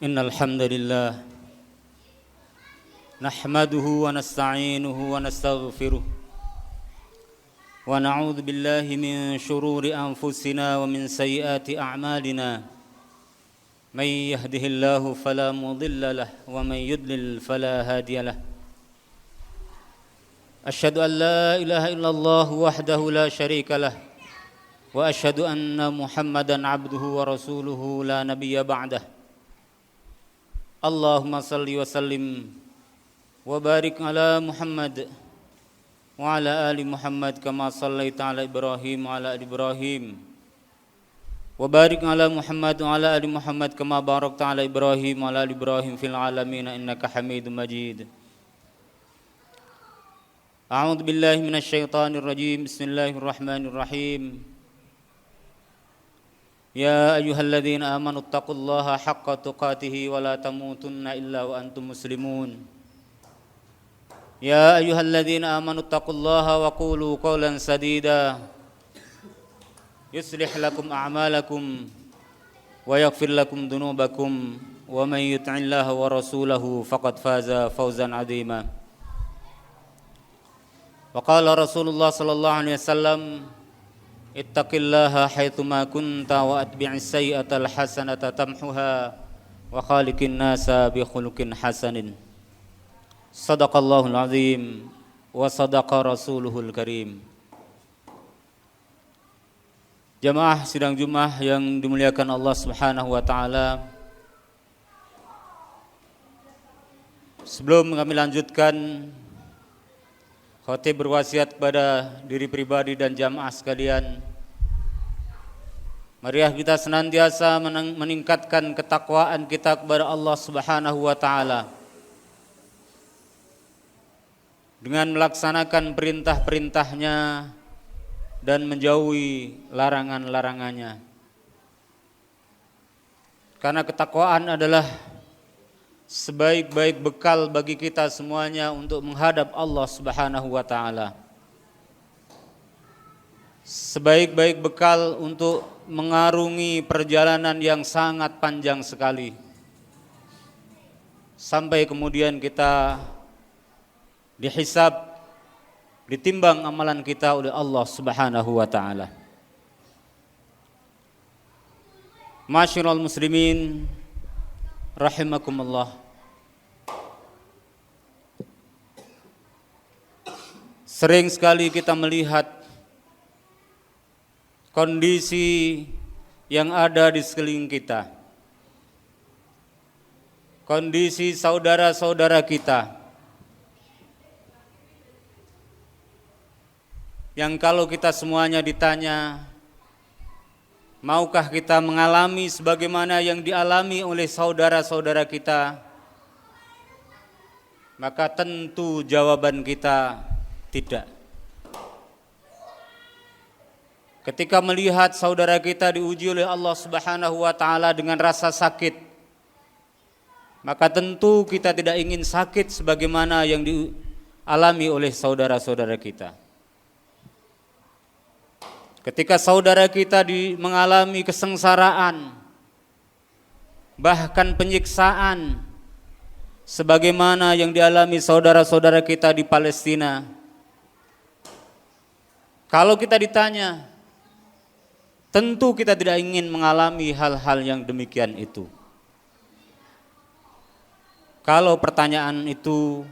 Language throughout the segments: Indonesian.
Innal hamdalillah nahmaduhu wa nasta'inuhu wa nastaghfiruh wa na'udzu billahi min shururi anfusina wa min sayyiati a'malina may yahdihillahu fala mudilla lahu wa may yudlil fala hadiya lahu asyhadu an la ilaha illallah wahdahu la syarika lahu wa asyhadu anna muhammadan abduhu wa rasuluhu la nabiyya ba'dahu Allahumma salli wa sallim wa barik ala Muhammad wa ala ali Muhammad kama sallaita ala Ibrahim wa ala ali Ibrahim wa barik ala Muhammad wa ala ali Muhammad kama barakta ala Ibrahim wa ala ali Ibrahim fil alamin innaka Hamidum Majid. A'udzu billahi minasyaitonir rajim. Bismillahirrahmanirrahim. Ya ayyuhalladzina amanu taqullaha haqqa tuqatih wa la tamutunna illa wa antum muslimun. Ya ayyuhalladzina amanu taqullaha wa qulu qawlan sadida yuslih lakum a'malakum wa yaghfir lakum dhunubakum wa may yuti'illaha wa rasulahu faqad faza fawzan 'azima. Wa qala Rasulullah sallallahu alaihi wasallam ittaqillaha haitsuma kunta wa atbi'is sayyi'atal hasanata tamhuha wa khaliqin nasa bi khuluqin hasanin. Shadaqallahul azim wa sadaqa rasuluhul karim. Jamaah sidang Jumat yang dimuliakan Allah Subhanahu wa taala. Sebelum kami lanjutkan, khatib berwasiat kepada diri pribadi dan jamaah sekalian, marilah kita senantiasa meningkatkan ketakwaan kita kepada Allah Subhanahu wa taala dengan melaksanakan perintah-perintahnya dan menjauhi larangan-larangannya. Karena ketakwaan adalah sebaik-baik bekal bagi kita semuanya untuk menghadap Allah Subhanahu wa taala. Sebaik-baik bekal untuk mengarungi perjalanan yang sangat panjang sekali sampai kemudian kita dihisab, ditimbang amalan kita oleh Allah Subhanahu wa taala. Masyiral muslimin rahimakumullah. Sering sekali kita melihat kondisi yang ada di sekeliling kita, kondisi saudara-saudara kita yang kalau kita semuanya ditanya, maukah kita mengalami sebagaimana yang dialami oleh saudara-saudara kita? Maka tentu jawaban kita tidak. Ketika melihat saudara kita diuji oleh Allah Subhanahu wa taala dengan rasa sakit, maka tentu kita tidak ingin sakit sebagaimana yang dialami oleh saudara-saudara kita. Ketika saudara kita mengalami kesengsaraan, bahkan penyiksaan, sebagaimana yang dialami saudara-saudara kita di Palestina, kalau kita ditanya, tentu kita tidak ingin mengalami hal-hal yang demikian itu. Kalau pertanyaan itu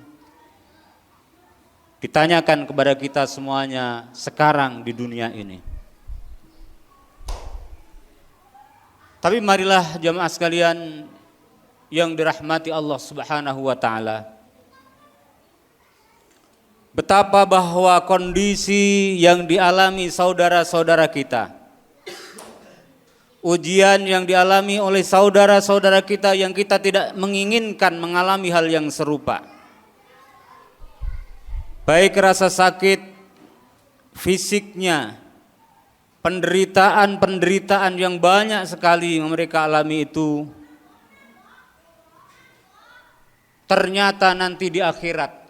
ditanyakan kepada kita semuanya sekarang di dunia ini. Tapi marilah jamaah sekalian yang dirahmati Allah Subhanahu wa taala, betapa bahwa kondisi yang dialami saudara-saudara kita, ujian yang dialami oleh saudara-saudara kita yang kita tidak menginginkan mengalami hal yang serupa, baik rasa sakit fisiknya, penderitaan yang banyak sekali yang mereka alami itu, ternyata nanti di akhirat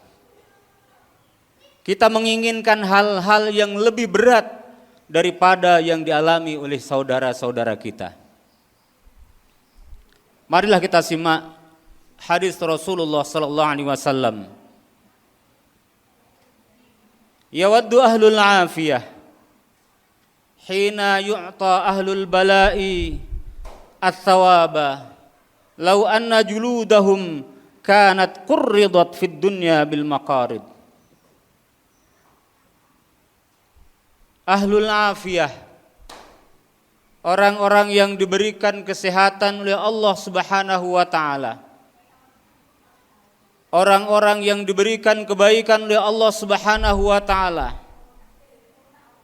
kita menginginkan hal-hal yang lebih berat daripada yang dialami oleh saudara-saudara kita. Marilah kita simak hadis Rasulullah sallallahu alaihi wasallam. Yawaddu ahlul afiyah hina yu'ta ahlul bala'i ats-tsawaba law anna juludahum kanat qurridat fid dunya bil maqarid. Ahlul afiyah, orang-orang yang diberikan kesehatan oleh Allah Subhanahu wa taala. Orang-orang yang diberikan kebaikan oleh Allah Subhanahu wa taala.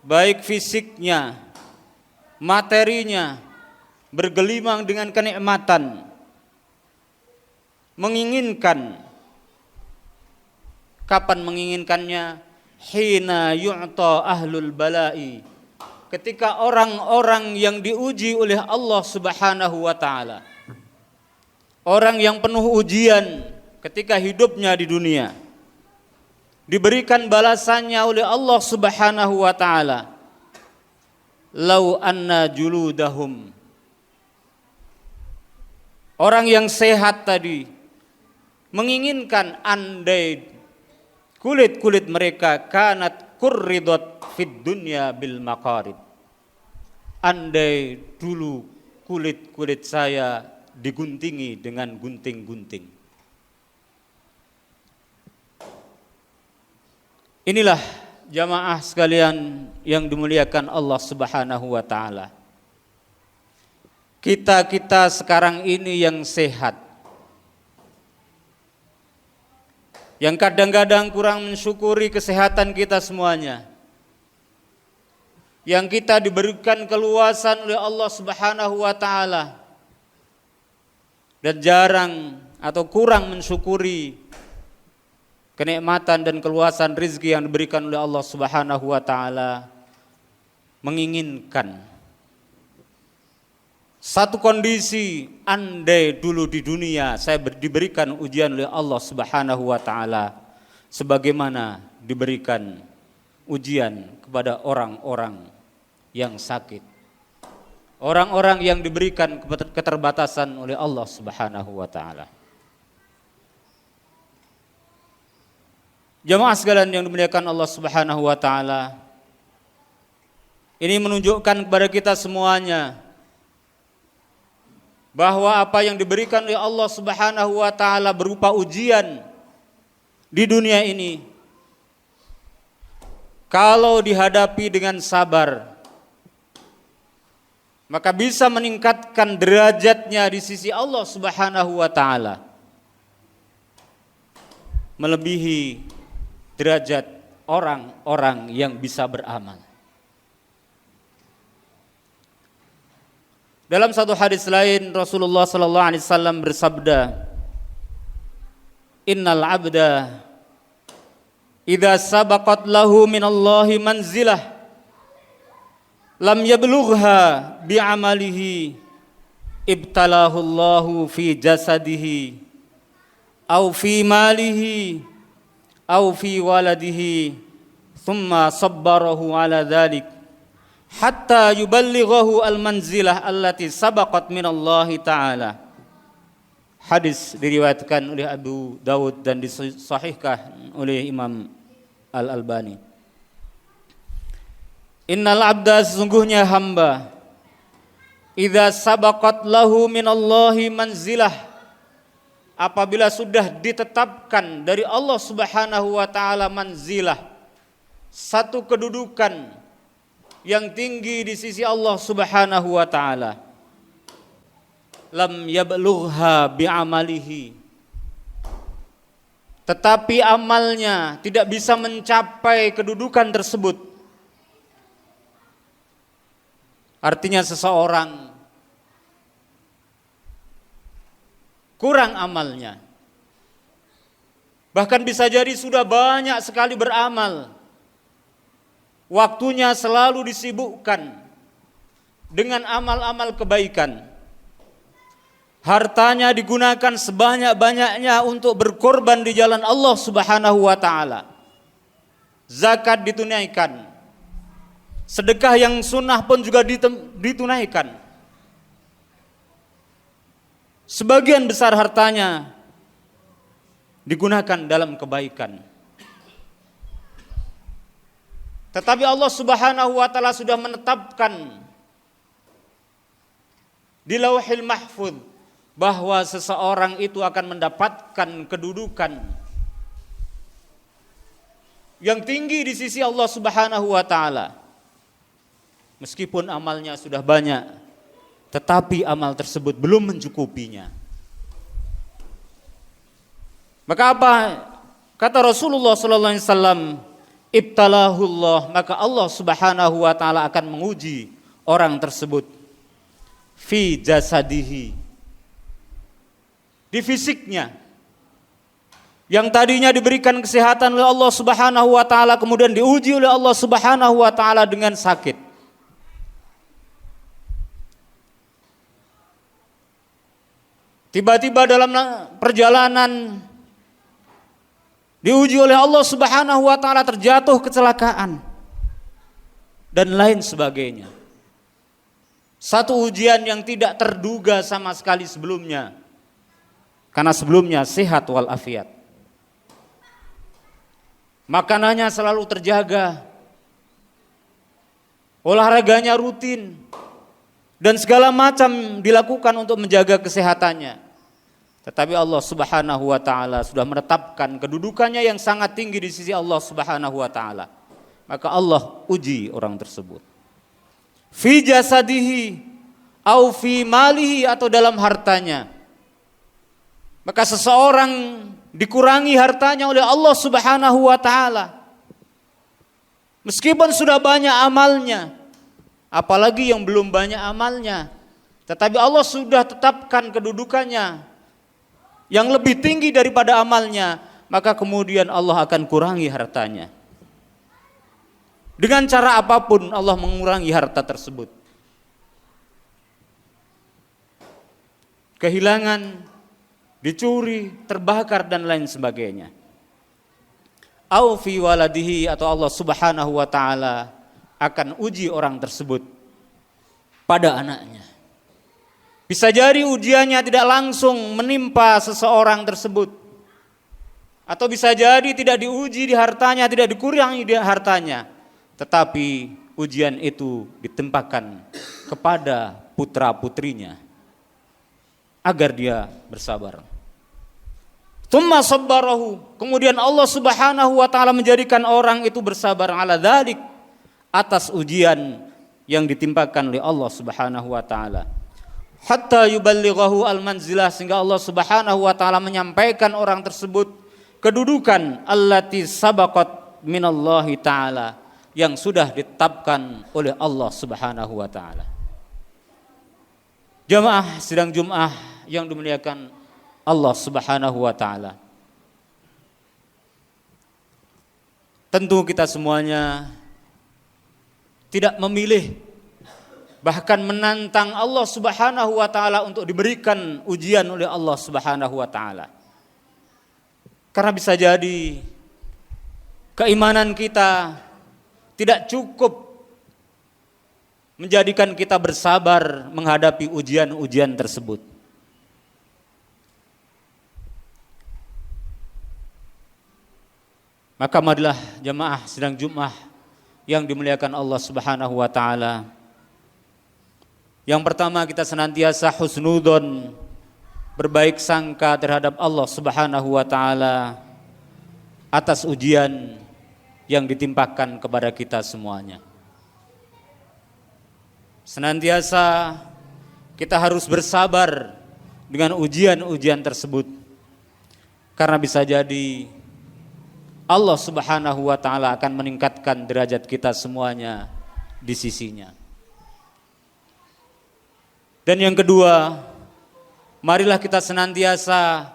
Baik fisiknya, materinya bergelimang dengan kenikmatan. Menginginkan, kapan menginginkannya? Hina yu'ta ahlul bala'i, ketika orang-orang yang diuji oleh Allah Subhanahu wa taala, orang yang penuh ujian ketika hidupnya di dunia, diberikan balasannya oleh Allah Subhanahu wa taala. Lau anna juludahum, orang yang sehat tadi menginginkan andai kulit-kulit mereka kanat qurridat fid dunya bil maqarid, andai dulu kulit-kulit saya diguntingi dengan gunting-gunting. Inilah jamaah sekalian yang dimuliakan Allah Subhanahu wa taala. Kita sekarang ini yang sehat, yang kadang-kadang kurang mensyukuri kesehatan kita semuanya, yang kita diberikan keluasan oleh Allah Subhanahu wa taala dan jarang atau kurang mensyukuri kenikmatan dan keluasan rezeki yang diberikan oleh Allah Subhanahu wa taala, menginginkan satu kondisi, andai dulu di dunia saya diberikan ujian oleh Allah Subhanahu wa taala sebagaimana diberikan ujian kepada orang-orang yang sakit, orang-orang yang diberikan keterbatasan oleh Allah Subhanahu wa taala. Jamaah sekalian yang dimuliakan Allah Subhanahu wa taala, ini menunjukkan kepada kita semuanya bahwa apa yang diberikan oleh Allah Subhanahu wa taala berupa ujian di dunia ini, kalau dihadapi dengan sabar, maka bisa meningkatkan derajatnya di sisi Allah Subhanahu wa taala, melebihi derajat orang-orang yang bisa beramal. Dalam satu hadis lain Rasulullah sallallahu alaihi wasallam bersabda, "Innal 'abda idza sabaqat lahu minallahi manzilah lam yablugha bi'amalihi ibtalahu Allahu fi jasadihi aw fi malihi aw fi waladihi thumma sabbarahu ala dzalik hatta yuballighahu al-manzilah allati sabaqat minallahi ta'ala." Hadis diriwayatkan oleh Abu Dawud dan disahihkan oleh Imam Al-Albani. Innal abda, sesungguhnya hamba, idza sabaqat lahu minallahi manzilah, apabila sudah ditetapkan dari Allah Subhanahu wa taala manzilah, satu kedudukan yang tinggi di sisi Allah Subhanahu wa taala, lam yablugha bi'amalihi, tetapi amalnya tidak bisa mencapai kedudukan tersebut. Artinya seseorang kurang amalnya, Bahkan bisa jadi sudah banyak sekali beramal. Waktunya selalu disibukkan dengan amal-amal kebaikan. Hartanya digunakan sebanyak-banyaknya untuk berkorban di jalan Allah Subhanahu wa taala. Zakat ditunaikan. Sedekah yang sunnah pun juga ditunaikan. Sebagian besar hartanya digunakan dalam kebaikan. Tetapi Allah Subhanahu wa taala sudah menetapkan di Lauhil Mahfuz bahwa seseorang itu akan mendapatkan kedudukan yang tinggi di sisi Allah Subhanahu wa taala. Meskipun amalnya sudah banyak, tetapi amal tersebut belum mencukupinya. Maka apa kata Rasulullah sallallahu alaihi wasallam? Ibtalahullah, maka Allah Subhanahu wa taala akan menguji orang tersebut fi jasadihi, di fisiknya. Yang tadinya diberikan kesehatan oleh Allah Subhanahu wa taala kemudian diuji oleh Allah Subhanahu wa taala dengan sakit. Tiba-tiba dalam perjalanan diuji oleh Allah Subhanahu wa taala, terjatuh, kecelakaan dan lain sebagainya. Satu ujian yang tidak terduga sama sekali sebelumnya. Karena sebelumnya sehat walafiat. Makanannya selalu terjaga. Olahraganya rutin dan segala macam dilakukan untuk menjaga kesehatannya. Tetapi Allah Subhanahu wa taala sudah menetapkan kedudukannya yang sangat tinggi di sisi Allah Subhanahu wa taala. Maka Allah uji orang tersebut. Fi jasadihi au fi malihi, atau dalam hartanya. Maka seseorang dikurangi hartanya oleh Allah Subhanahu wa taala. Meskipun sudah banyak amalnya, apalagi yang belum banyak amalnya, tetapi Allah sudah tetapkan kedudukannya yang lebih tinggi daripada amalnya, maka kemudian Allah akan kurangi hartanya. Dengan cara apapun Allah mengurangi harta tersebut. Kehilangan, dicuri, terbakar dan lain sebagainya. Au fi waladihi, atau Allah Subhanahu wa taala akan uji orang tersebut pada anaknya. Bisa jadi ujiannya tidak langsung menimpa seseorang tersebut. Atau bisa jadi tidak diuji di hartanya, tidak dikurangi di hartanya. Tetapi ujian itu ditempatkan kepada putra-putrinya agar dia bersabar. Tsumma sabbarahu, kemudian Allah Subhanahu wa taala menjadikan orang itu bersabar ala dzalik, atas ujian yang ditimpakan oleh Allah Subhanahu wa taala. Hatta yuballighahu al-manzilah, sehingga Allah Subhanahu wa taala menyampaikan orang tersebut kedudukan allati sabaqat minallahi taala, yang sudah ditetapkan oleh Allah Subhanahu wa taala. Jamaah sidang Jumat yang dimuliakan Allah Subhanahu wa taala. Tentu kita semuanya tidak memilih, bahkan menantang Allah Subhanahu wa taala untuk diberikan ujian oleh Allah Subhanahu wa taala. Karena bisa jadi keimanan kita tidak cukup menjadikan kita bersabar menghadapi ujian-ujian tersebut. Maka marilah jamaah sidang Jumat yang dimuliakan Allah Subhanahu wa taala. Yang pertama, kita senantiasa husnudzon, berbaik sangka terhadap Allah Subhanahu wa taala atas ujian yang ditimpakan kepada kita semuanya. Senantiasa kita harus bersabar dengan ujian-ujian tersebut. Karena bisa jadi Allah Subhanahu wa taala akan meningkatkan derajat kita semuanya di sisinya. Dan yang kedua, marilah kita senantiasa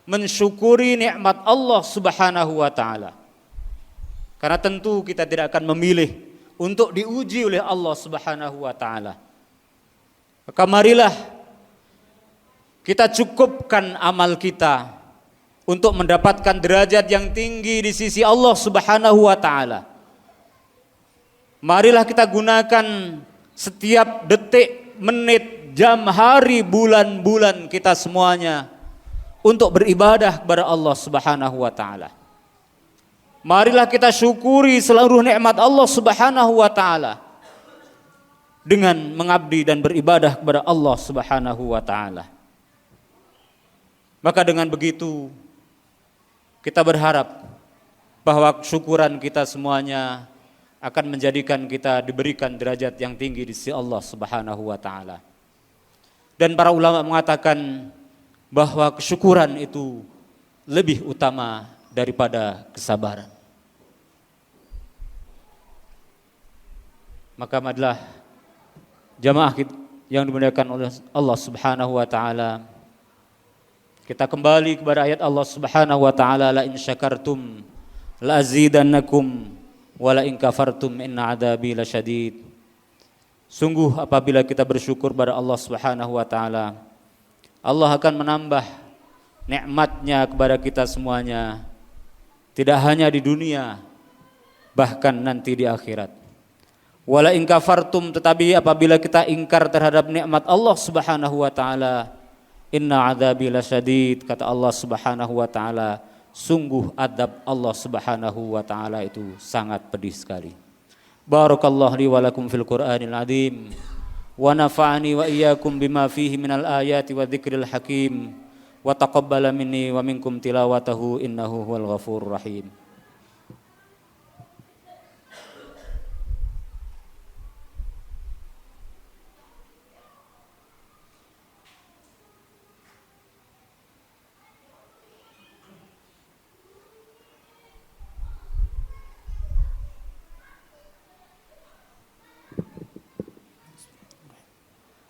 mensyukuri nikmat Allah Subhanahu wa taala. Karena tentu kita tidak akan memilih untuk diuji oleh Allah Subhanahu wa taala. Maka marilah kita cukupkan amal kita untuk mendapatkan derajat yang tinggi di sisi Allah Subhanahu wa taala. Marilah kita gunakan setiap detik, menit, jam, hari, bulan kita semuanya untuk beribadah kepada Allah Subhanahu wa taala. Marilah kita syukuri seluruh nikmat Allah Subhanahu wa taala dengan mengabdi dan beribadah kepada Allah Subhanahu wa taala. Maka dengan begitu kita berharap bahwa syukuran kita semuanya akan menjadikan kita diberikan derajat yang tinggi di sisi Allah Subhanahu wa taala. Dan para ulama mengatakan bahwa kesyukuran itu lebih utama daripada kesabaran. Maka marilah jamaah yang dimuliakan oleh Allah Subhanahu wa taala, kita kembali kepada ayat Allah Subhanahu wa taala, la in syakartum la azidannakum wa la in kafartum inna adzabi lasyadid. Sungguh apabila kita bersyukur pada Allah Subhanahu wa taala, Allah akan menambah nikmatnya kepada kita semuanya, tidak hanya di dunia, bahkan nanti di akhirat. Wala in kafartum, tetapi apabila kita ingkar terhadap nikmat Allah Subhanahu wa taala, inna adzabi lasyadid, kata Allah Subhanahu wa taala, sungguh adab Allah Subhanahu wa taala itu sangat pedih sekali. Barakallahu li wa lakum fil Qur'anil azim wa nafa'ani wa iyyakum bima fihi minal ayati wa dzikril hakim wa taqabbala minni wa minkum tilawatahu innahu huwal ghafurur rahim.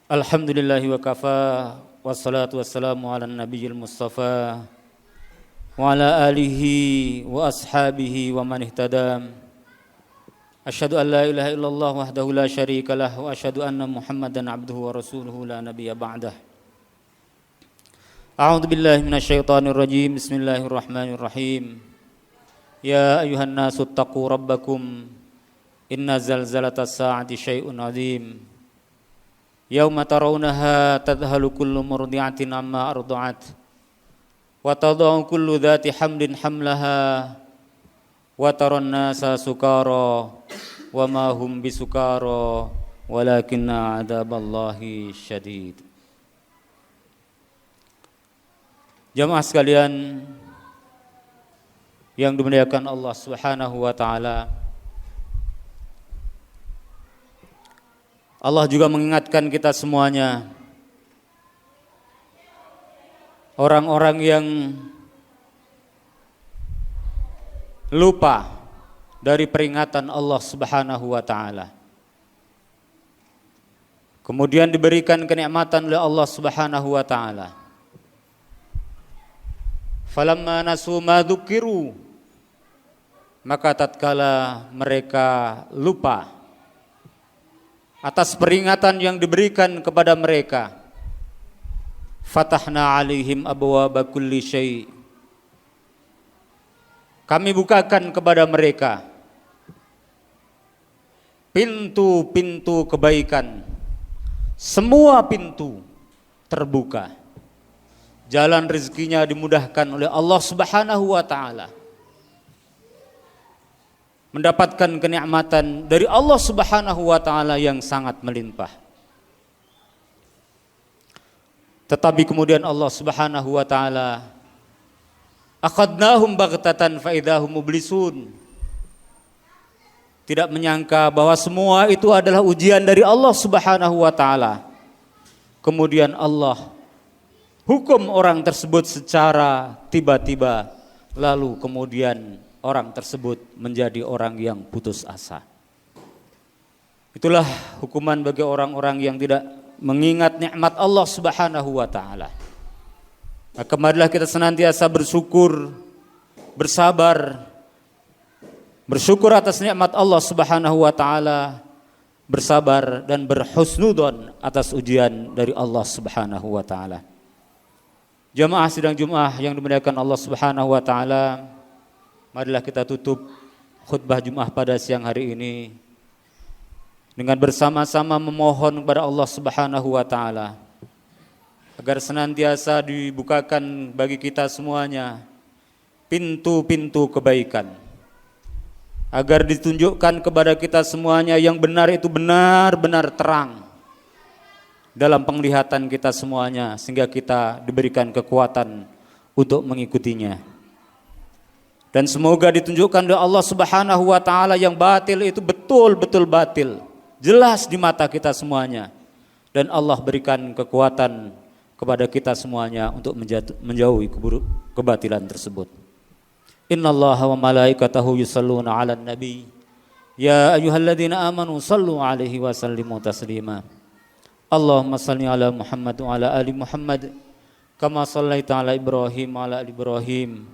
Alhamdulillahi wa kafa, wassalatu wassalamu ala nabiyil mustafa wa ala alihi wa ashabihi wa man ihtada. Asyhadu an la ilaha illallah wahdahu la syarika lah wa asyhadu anna Muhammadan abduhu wa rasuluhu la nabiyya ba'dah. A'udzu billahi minasyaitonir rajim. Bismillahirrahmanirrahim. Ya ayyuhan nasu taqu rabbakum inna zalzalatas sa'ati syai'un 'adzim. Yauma tarawunaha tadhalu kullu murdi'atin amma arda'at wa tadau kullu dhati hamlin hamlaha wa taran nasa sukara wa ma hum bisukara walakinna 'adzaballahi syadid. Jamaah sekalian yang dimuliakan Allah Subhanahu wa taala, Allah juga mengingatkan kita semuanya, orang-orang yang lupa dari peringatan Allah Subhanahu wa taala, kemudian diberikan kenikmatan oleh Allah Subhanahu wa taala. Falamma nasu ma dzukiru, maka tatkala mereka lupa atas peringatan yang diberikan kepada mereka, fatahna alaihim abwaaba kulli syai', kami bukakan kepada mereka pintu-pintu kebaikan, semua pintu terbuka, jalan rezekinya dimudahkan oleh Allah Subhanahu wa taala, mendapatkan kenikmatan dari Allah Subhanahu wa taala yang sangat melimpah. Tetapi kemudian Allah Subhanahu wa taala akhadnahum baghtatan fa idahum mublisun, tidak menyangka bahwa semua itu adalah ujian dari Allah Subhanahu wa taala. Kemudian Allah hukum orang tersebut secara tiba-tiba, lalu kemudian orang tersebut menjadi orang yang putus asa. Itulah hukuman bagi orang-orang yang tidak mengingat nikmat Allah Subhanahu wa taala. Maka marilah kita senantiasa bersyukur, bersabar, bersyukur atas nikmat Allah Subhanahu wa taala, bersabar dan berhusnudzon atas ujian dari Allah Subhanahu wa taala. Jamaah sidang Jumat yang dimuliakan Allah Subhanahu wa taala, marilah kita tutup khutbah Jumat pada siang hari ini dengan bersama-sama memohon kepada Allah Subhanahu wa taala agar senantiasa dibukakan bagi kita semuanya pintu-pintu kebaikan, agar ditunjukkan kepada kita semuanya yang benar itu benar-benar terang dalam penglihatan kita semuanya, sehingga kita diberikan kekuatan untuk mengikutinya. Dan semoga ditunjukkan oleh Allah Subhanahu wa taala yang batil itu betul-betul batil, jelas di mata kita semuanya, dan Allah berikan kekuatan kepada kita semuanya untuk menjauhi kebatilan tersebut. Innallaha wa malaikatahu yusalluna 'alan nabi ya ayyuhalladzina amanu sallu 'alaihi wa sallimu taslima. Allahumma shalli 'ala Muhammad wa 'ala ali Muhammad kama shallaita 'ala Ibrahim wa 'ala ali Ibrahim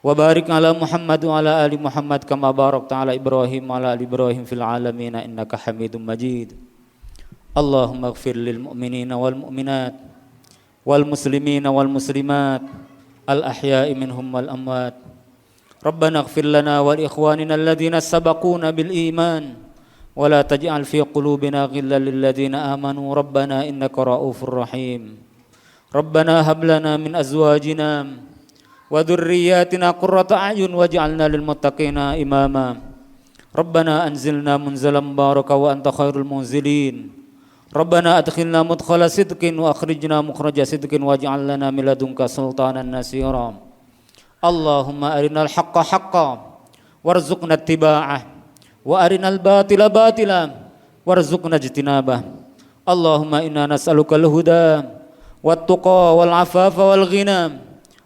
wa barik 'ala Muhammad wa 'ala ali Muhammad kama barakta 'ala Ibrahim wa 'ala ali Ibrahim fil 'alamin innaka Hamidum Majid. Allahumma ighfir lil mu'minina wal mu'minat wal muslimina wal muslimat al ahya'i minhum wal amwat. Rabbana ighfir lana wal ikhwanina alladhina sabaquna bil iman wa la taj'al fi qulubina ghillan lil ladzina amanu rabbana innaka ra'ufur rahim. Rabbana hab lana min azwajina wa dhurriyyatina qurrata a'yun waj'alna lil muttaqina imama. Rabbana anzilna munzalan mubaraka wa anta khairul munzilin. Rabbana adkhilna mudkhala sidqin wa akhrijna mukhraja sidqin waj'al lana min ladunka sultanan nasira. Allahumma arinal haqqa haqqan warzuqna ittiba'ah wa arinal batila batila warzuqna ijtinabah. Allahumma inna nas'aluka al-huda wat-tuqa wal-'afafa wal-ghina.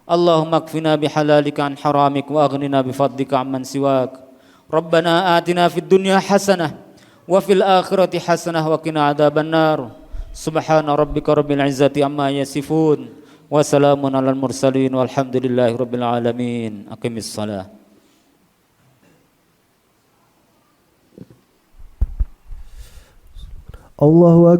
Allahumma akfina bihalalika an haramik wa aghnina bifadlika amman siwak. Rabbana atina fid dunya hasanah wa fil akhirati hasanah wa qina adzaban nar. Subhana rabbika rabbil izzati amma yasifun wa salamun alal mursalin walhamdulillahi rabbil alamin. Aqimis shalah. Allahu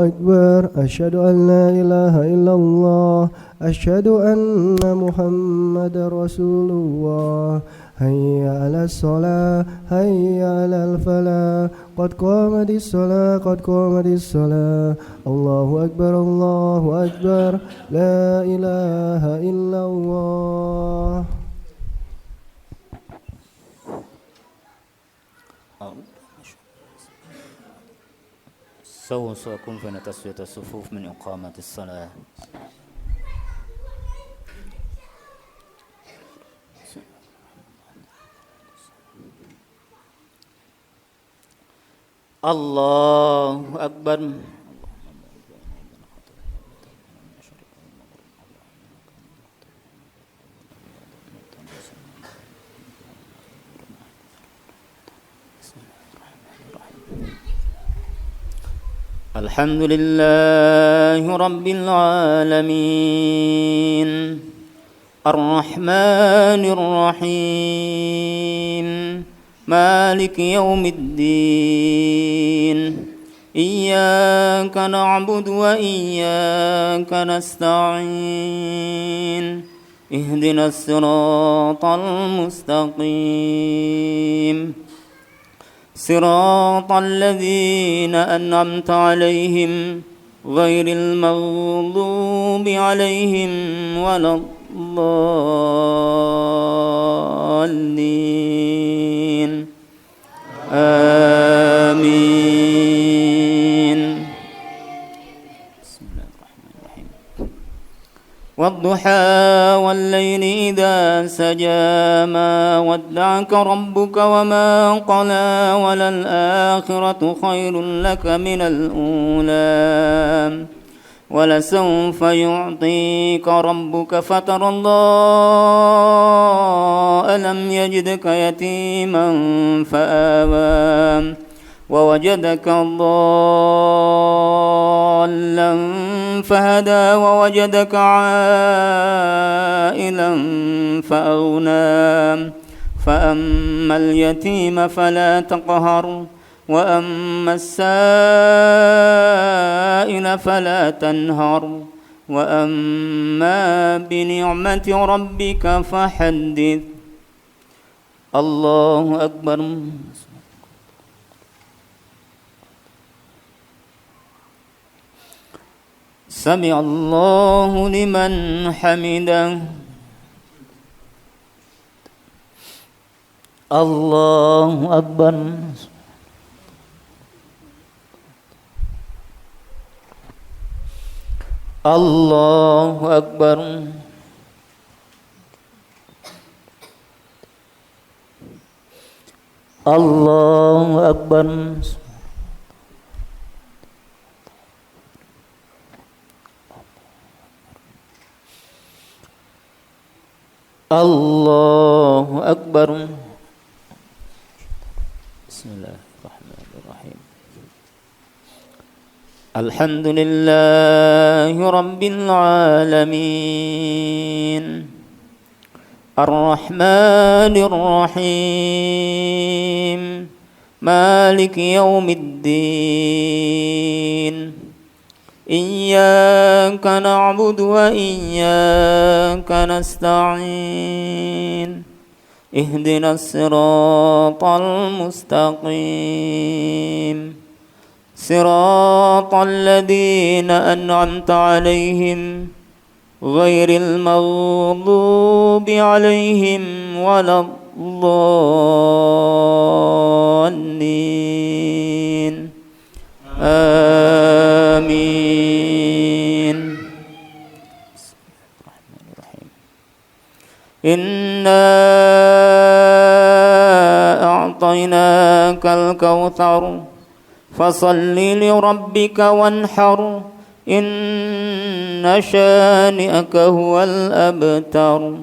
akbar, asyhadu an la ilaha illallah, asyhadu anna Muhammadar Rasulullah. Hayya 'alas shalah, hayya 'alal falah, qad qamatis shalah, qad qamatis shalah. Allahu akbar, la ilaha illallah. سووا صلاتكم فإن تسوية الصفوف من إقامة الصلاة. الله أكبر. الحمد لله رب العالمين الرحمن الرحيم مالك يوم الدين إياك نعبد وإياك نستعين اهدنا الصراط المستقيم صراط الذين أنعمت عليهم غير المغضوب عليهم ولا الضالين آمين. بسم الله الرحمن الرحيم. والضحى والليل إذا سجى ما ودعك ربك وما قلى وللآخرة خير لك من الأولى ولسوف يعطيك ربك فترضى ألم يجدك يتيما فآوى ووجدك ضالا فهدى ووجدك عائلا فأغنى فأما اليتيم فلا تقهر وأما السائل فلا تنهر وأما بنعمة ربك فحدث. الله أكبر. سمع الله لمن حمده. الله أكبر. الله أكبر. الله أكبر. الله أكبر. بسم الله الرحمن الرحيم. الحمد لله رب العالمين الرحمن الرحيم مالك يوم الدين إياك نعبد وإياك نستعين اهدنا الصراط المستقيم صراط الذين أنعمت عليهم غير المغضوب عليهم ولا الضالين آمين. إنا أعطيناك الكوثر فصل لربك وانحر إن شانئك هو الأبتر.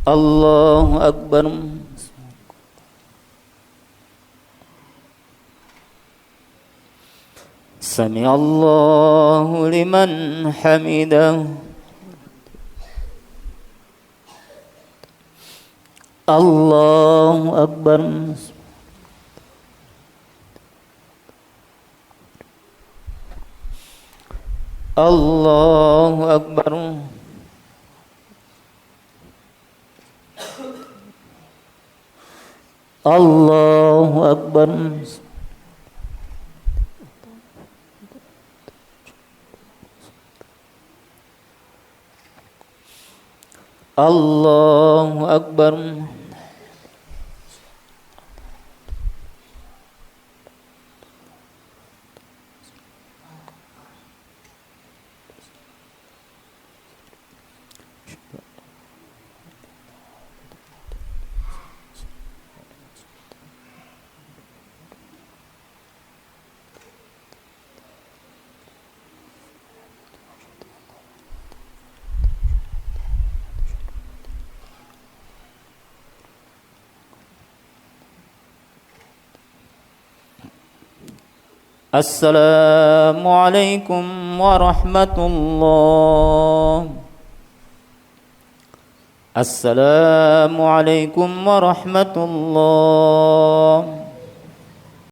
الله أكبر. سمع الله لمن حمده. الله أكبر. الله أكبر. الله أكبر. الله أكبر. السلام عليكم ورحمة الله. السلام عليكم ورحمة الله.